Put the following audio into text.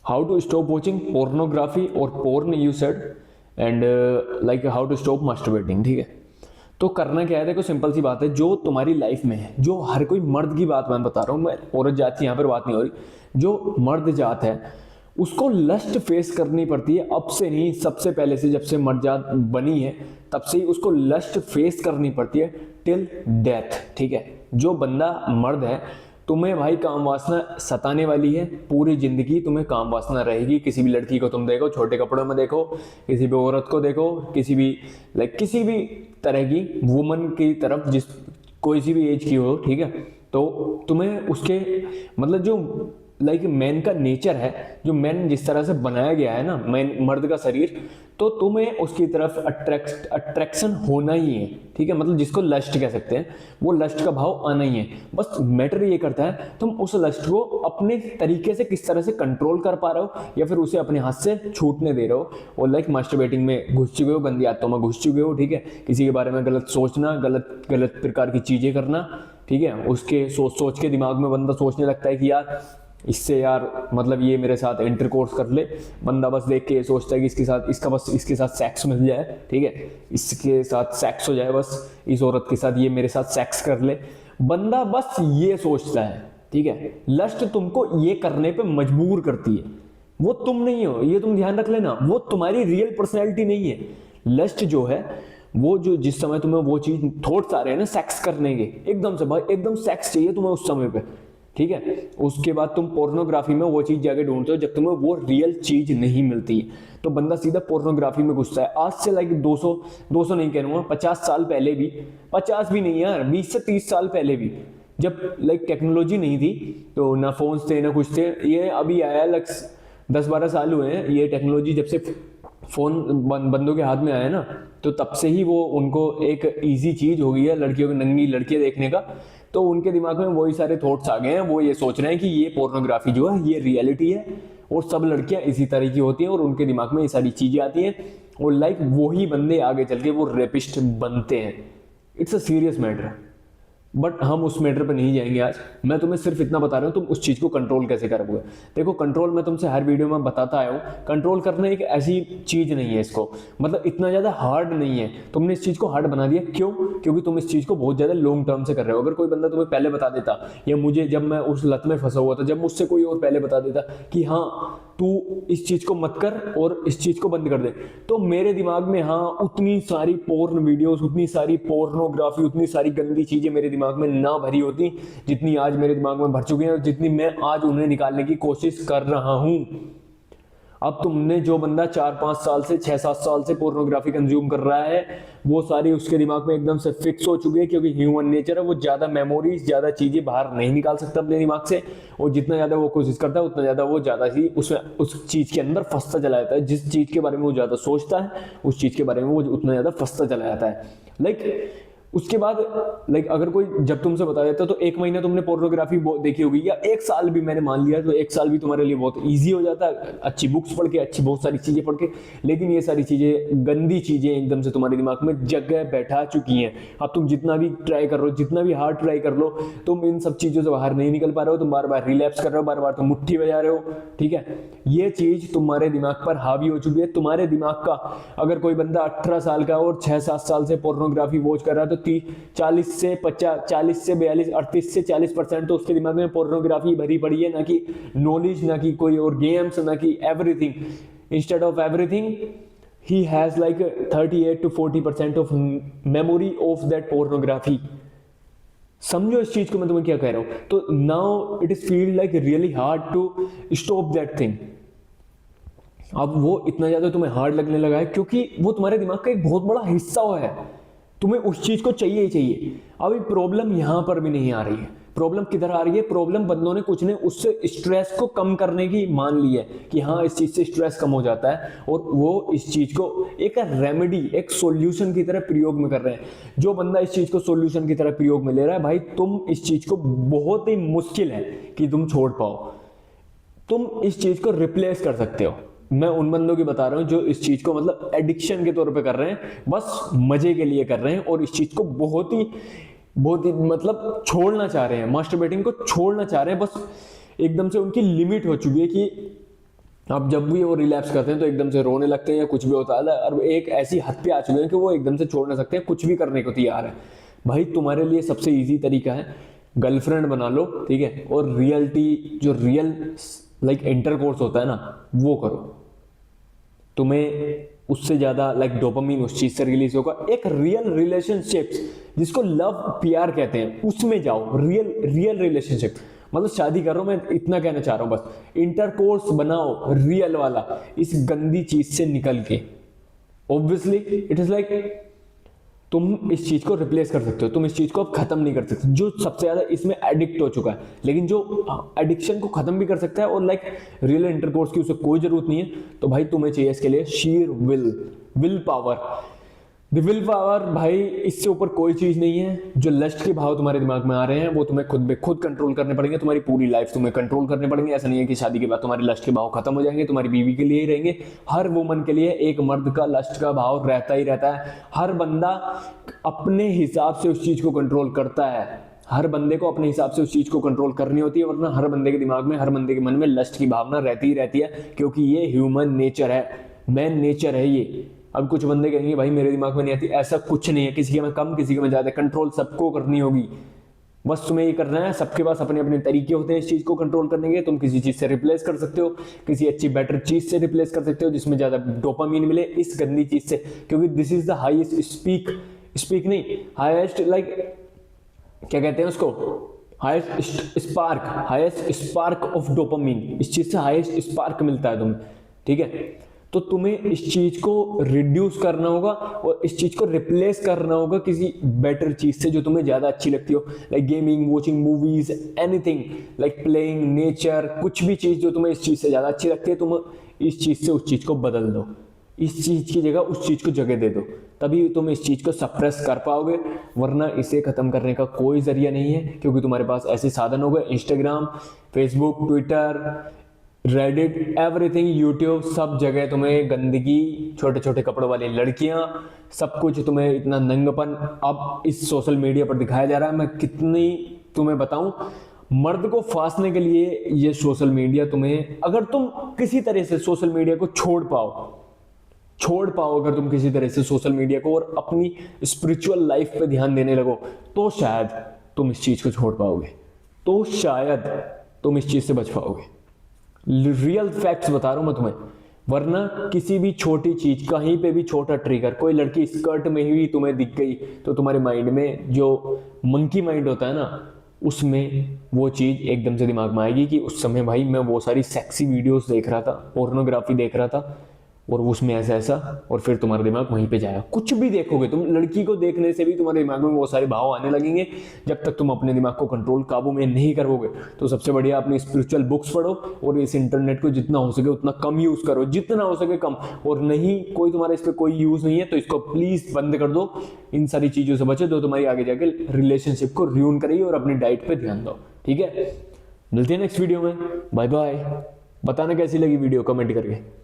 How to stop watching pornography और porn you said, and like how to stop masturbating. ठीक है, तो करना क्या है, देखो सिंपल सी बात है, जो तुम्हारी लाइफ में है, जो हर कोई मर्द की बात मैं बता रहा हूँ, मैं औरत जात की यहाँ पर बात नहीं हो रही, जो मर्द जात है उसको लस्ट फेस करनी पड़ती है। अब से नहीं, सबसे पहले से, जब से मर्द जात बनी है तब से ही उसको लस्ट फेस करनी पड़ती है टिल डेथ। ठीक है, जो बंदा मर्द है, तुम्हें भाई काम वासना सताने वाली है, पूरी जिंदगी तुम्हें काम वासना रहेगी। किसी भी लड़की को तुम देखो, छोटे कपड़ों में देखो, किसी भी औरत को देखो, किसी भी किसी भी तरह की वुमन की तरफ, जिस कोई सी भी एज की हो, ठीक है, तो तुम्हें उसके जो मैन का नेचर है, जो मैन जिस तरह से बनाया गया है ना, मैन मर्द का शरीर, तो तुम्हें उसकी तरफ अट्रैक्शन होना ही है। ठीक है, जिसको लस्ट कह सकते हैं, वो लस्ट का भाव आना ही है। बस मैटर ये करता है तुम उस लस्ट को अपने तरीके से किस तरह से कंट्रोल कर पा रहे हो, या फिर उसे अपने हाथ से छूटने दे रहे हो। और मास्टरबेटिंग में घुस चुके हो, गंदी आदतों में घुस चुके हो। ठीक है, किसी के बारे में गलत सोचना, गलत प्रकार की चीजें करना। ठीक है, उसके सोच के दिमाग में बंदा सोचने लगता है कि यार इससे ये मेरे साथ इंटरकोर्स कर ले। बंदा बस देख के ये सोचता है कि इसके साथ सेक्स मिल जाए। ठीक है, इसके साथ सेक्स हो जाए, बस इस औरत के साथ ये मेरे साथ सेक्स कर ले। बंदा बस ये सोचता है। ठीक है, लस्ट तुमको ये करने पे मजबूर करती है, वो तुम नहीं हो, ये तुम ध्यान रख लेना। वो तुम्हारी रियल पर्सनैलिटी नहीं है। लस्ट जो है वो, जो जिस समय तुम्हें वो चीज थॉट्स आ रहे हैं ना सेक्स करने के, एकदम से भाई एकदम सेक्स चाहिए तुम्हें उस समय पे। ठीक है, उसके बाद तुम पोर्नोग्राफी में वो चीज जाके ढूंढते हो जब तुम्हें वो रियल चीज नहीं मिलती, तो बंदा सीधा पोर्नोग्राफी में घुसता है। आज से 200 नहीं कहूंगा, 50 साल पहले भी, 50 भी नहीं यार, 20 से 30 साल पहले भी, जब टेक्नोलॉजी नहीं थी, तो ना फोन थे ना कुछ थे। ये अभी आया 10-12 साल हुए हैं ये टेक्नोलॉजी, जब से फोन बंदों के हाथ में आया ना, तो तब से ही वो उनको एक इजी चीज हो गई है लड़कियों की नंगी लड़कियां देखने का। तो उनके दिमाग में वही सारे थॉट्स आ गए हैं, वो ये सोच रहे हैं कि ये पोर्नोग्राफी जो है ये रियलिटी है, और सब लड़कियां इसी तरह की होती हैं, और उनके दिमाग में ये सारी चीजें आती हैं, और वही बंदे आगे चल के वो रेपिस्ट बनते हैं। It's a serious matter, but हम उस मैटर पे नहीं जाएंगे आज। मैं तुम्हें सिर्फ इतना बता रहा हूँ, तुम उस चीज को कंट्रोल कैसे करोगे। देखो, कंट्रोल मैं तुमसे हर वीडियो में बताता आया हूँ, कंट्रोल करना एक ऐसी चीज नहीं है, इसको इतना ज्यादा हार्ड नहीं है। तुमने इस चीज को हार्ड बना दिया, क्यों? क्योंकि तुम इस चीज को बहुत ज्यादा लॉन्ग टर्म से कर रहे हो। अगर कोई बंदा तुम्हें पहले बता देता, या मुझे जब मैं उस लत में फंसा हुआ था, जब मुझसे कोई और पहले बता देता कि हाँ तू इस चीज को मत कर और इस चीज को बंद कर दे, तो मेरे दिमाग में हाँ उतनी सारी पोर्न वीडियोस, उतनी सारी पोर्नोग्राफी, उतनी सारी गंदी चीजें मेरे दिमाग में ना भरी होती जितनी आज मेरे दिमाग में भर चुकी हैं, और जितनी मैं आज उन्हें निकालने की कोशिश कर रहा हूं। अब तुमने जो बंदा 4-5 साल से 6-7 साल से पोर्नोग्राफी कंज्यूम कर रहा है, वो सारी उसके दिमाग में एकदम से फिक्स हो चुकी है, क्योंकि ह्यूमन नेचर है, वो ज्यादा मेमोरीज, ज्यादा चीजें बाहर नहीं निकाल सकता अपने दिमाग से, और जितना ज्यादा वो कोशिश करता है उतना ज्यादा वो ज्यादा ही उस चीज के अंदर फंसता चला जाता है। जिस चीज के बारे में वो ज्यादा सोचता है, उस चीज के बारे में वो उतना ज्यादा फंसता चला जाता है। उसके बाद अगर कोई जब तुमसे बता देता, तो 1 महीना तुमने पोर्नोग्राफी देखी होगी, या 1 साल भी मैंने मान लिया, तो 1 साल भी तुम्हारे लिए बहुत इजी हो जाता है, अच्छी बुक्स पढ़ के, अच्छी बहुत सारी चीजें पढ़ के। लेकिन ये सारी चीजें, गंदी चीजें एकदम से तुम्हारे दिमाग में जगह बैठा चुकी हैं। अब तुम जितना भी ट्राई कर रहे हो, जितना भी हार्ड ट्राई कर लो, तुम इन सब चीजों से बाहर नहीं निकल पा रहे हो। तुम बार बार रिलैप्स कर रहे हो, बार बार तुम मुट्ठी बजा रहे हो। ठीक है, ये चीज तुम्हारे दिमाग पर हावी हो चुकी है। तुम्हारे दिमाग का, अगर कोई बंदा 18 साल का और 6-7 साल से पोर्नोग्राफी वॉच कर रहा है, तो 40 से 42, 38 से 40% तो उसके दिमाग में पोर्नोग्राफी भरी पड़ी है, ना कि नॉलेज, ना कि कोई और गेम्स, ना कि everything. Instead of everything he has 38 to 40% of memory of that pornography। समझो इस चीज को मैं तुम्हें क्या कह रहा हूं। तो now it is feel like really hard to stop that thing. अब वो इतना ज्यादा तुम्हें हार्ड लगने लगा है, क्योंकि वो तुम्हारे दिमाग का एक बहुत बड़ा हिस्सा है, तुम्हें उस चीज को चाहिए ही चाहिए। अभी प्रॉब्लम यहां पर भी नहीं आ रही है। प्रॉब्लम किधर आ रही है? प्रॉब्लम बंदों ने कुछ ने उससे स्ट्रेस को कम करने की मान ली है कि हाँ इस चीज से स्ट्रेस कम हो जाता है, और वो इस चीज को एक रेमेडी, एक सॉल्यूशन की तरह प्रयोग में कर रहे हैं। जो बंदा इस चीज को सॉल्यूशन की तरह प्रयोग में ले रहा है, भाई तुम इस चीज को बहुत ही मुश्किल है कि तुम छोड़ पाओ। तुम इस चीज को रिप्लेस कर सकते हो। मैं उन बंदों की बता रहा हूं जो इस चीज को एडिक्शन के तौर पे कर रहे हैं, बस मजे के लिए कर रहे हैं, और इस चीज को बहुत ही छोड़ना चाह रहे हैं, मास्टरबेटिंग को छोड़ना चाह रहे हैं। बस एकदम से उनकी लिमिट हो चुकी है कि अब जब भी वो रिलैप्स करते हैं तो एकदम से रोने लगते हैं या कुछ भी होता है, और एक ऐसी हद पे आ चुके हैं कि वो एकदम से छोड़ ना सकते हैं, कुछ भी करने को तैयार है। भाई तुम्हारे लिए सबसे इजी तरीका है, गर्लफ्रेंड बना लो, ठीक है, और रियलिटी जो रियल लाइक इंटरकोर्स होता है ना वो करो। तुम्हें उससे ज्यादा लाइक डोपामीन उस चीज से रिलीज होगा। एक रियल रिलेशनशिप्स जिसको लव प्यार कहते हैं उसमें जाओ, रियल रियल रिलेशनशिप, मतलब शादी करो, मैं इतना कहना चाह रहा हूं बस। इंटरकोर्स बनाओ रियल वाला, इस गंदी चीज से निकल के। ऑब्वियसली इट इज लाइक तुम इस चीज को रिप्लेस कर सकते हो, तुम इस चीज को अब खत्म नहीं कर सकते, जो सबसे ज्यादा इसमें एडिक्ट हो चुका है। लेकिन जो एडिक्शन को खत्म भी कर सकता है और लाइक रियल इंटरकोर्स की उसे कोई जरूरत नहीं है, तो भाई तुम्हें चाहिए इसके लिए sheer will power. The will power भाई, इससे ऊपर कोई चीज नहीं है। जो लस्ट के भाव तुम्हारे दिमाग में आ रहे हैं वो तुम्हें खुद कंट्रोल करने पड़ेंगे, तुम्हारी पूरी लाइफ तुम्हें कंट्रोल करने पड़ेंगे। ऐसा नहीं है कि शादी के बाद तुम्हारे लस्ट के भाव खत्म हो जाएंगे, तुम्हारी बीवी के लिए ही रहेंगे। हर वुमन के लिए एक मर्द का लस्ट का भाव रहता ही रहता है। हर बंदा अपने हिसाब से उस चीज को कंट्रोल करता है, हर बंदे को अपने हिसाब से उस चीज को कंट्रोल करनी होती है, वरना हर बंदे के दिमाग में, हर बंदे के मन में लस्ट की भावना रहती ही रहती है, क्योंकि ये ह्यूमन नेचर है, मैन नेचर है ये। अब कुछ बंदे कहेंगे भाई मेरे दिमाग में नहीं आती, ऐसा कुछ नहीं है, किसी के में कम किसी के में ज्यादा, कंट्रोल सबको करनी होगी। बस तुम्हें ये करना है, सबके पास अपने अपने तरीके होते हैं इस चीज को कंट्रोल करने के। तुम किसी चीज से रिप्लेस कर सकते हो, किसी अच्छी बेटर चीज से रिप्लेस कर सकते हो जिसमें ज्यादा डोपामीन मिले, इस गंदी चीज से, क्योंकि this is the highest speak नहीं, हाईएस्ट लाइक क्या कहते हैं उसको, हाईएस्ट स्पार्क ऑफ डोपामीन। इस चीज से हाईएस्ट स्पार्क मिलता है तुम्हें, ठीक है। तो तुम्हें इस चीज को रिड्यूस करना होगा और इस चीज को रिप्लेस करना होगा किसी बेटर चीज से जो तुम्हें ज्यादा अच्छी लगती हो, like gaming, watching movies, anything, like playing, nature, कुछ भी चीज जो तुम्हें इस चीज से ज्यादा अच्छी लगती है, तुम इस चीज से उस चीज को बदल दो, इस चीज की जगह उस चीज को जगह दे दो, तभी तुम इस चीज को सप्रेस कर पाओगे। वरना इसे खत्म करने का कोई जरिया नहीं है, क्योंकि तुम्हारे पास ऐसे साधन हो गए, Instagram, Facebook, Twitter, Reddit, everything, YouTube, सब जगह तुम्हें गंदगी, छोटे छोटे कपड़ों वाली लड़कियां, सब कुछ तुम्हें इतना नंगपन अब इस सोशल मीडिया पर दिखाया जा रहा है। मैं कितनी तुम्हें बताऊं, मर्द को फांसने के लिए ये सोशल मीडिया तुम्हें, अगर तुम किसी तरह से सोशल मीडिया को छोड़ पाओ अगर तुम किसी तरह से सोशल मीडिया को और अपनी स्पिरिचुअल लाइफ पे ध्यान देने लगो, तो शायद तुम इस चीज को छोड़ पाओगे, तो शायद तुम इस चीज से बच पाओगे। रियल फैक्ट्स बता रहा हूं मैं तुम्हें। वरना किसी भी छोटी चीज, कहीं पे भी छोटा ट्रिगर, कोई लड़की स्कर्ट में ही तुम्हें दिख गई, तो तुम्हारे माइंड में जो मंकी माइंड होता है ना, उसमें वो चीज एकदम से दिमाग में आएगी कि उस समय भाई मैं वो सारी सेक्सी वीडियोस देख रहा था, पोर्नोग्राफी देख रहा था, और उसमें ऐसा ऐसा, और फिर तुम्हारा दिमाग वहीं पे जाएगा। कुछ भी देखोगे तुम, लड़की को देखने से भी तुम्हारे दिमाग में वो सारे भाव आने लगेंगे। जब तक तुम अपने दिमाग को कंट्रोल, काबू में नहीं करोगे, तो सबसे बढ़िया अपनी स्पिरिचुअल बुक्स पढ़ो और इस इंटरनेट को जितना हो सके उतना कम यूज करो, जितना हो सके कम। और नहीं, कोई तुम्हारा इस पर कोई यूज नहीं है तो इसको प्लीज बंद कर दो, इन सारी चीजों से बचो जो तुम्हारी आगे जाके रिलेशनशिप को रूइन करेगी। और अपनी डाइट पे ध्यान दो, ठीक है। मिलते हैं नेक्स्ट वीडियो में, बाय बाय। बताना कैसी लगी वीडियो कमेंट करके।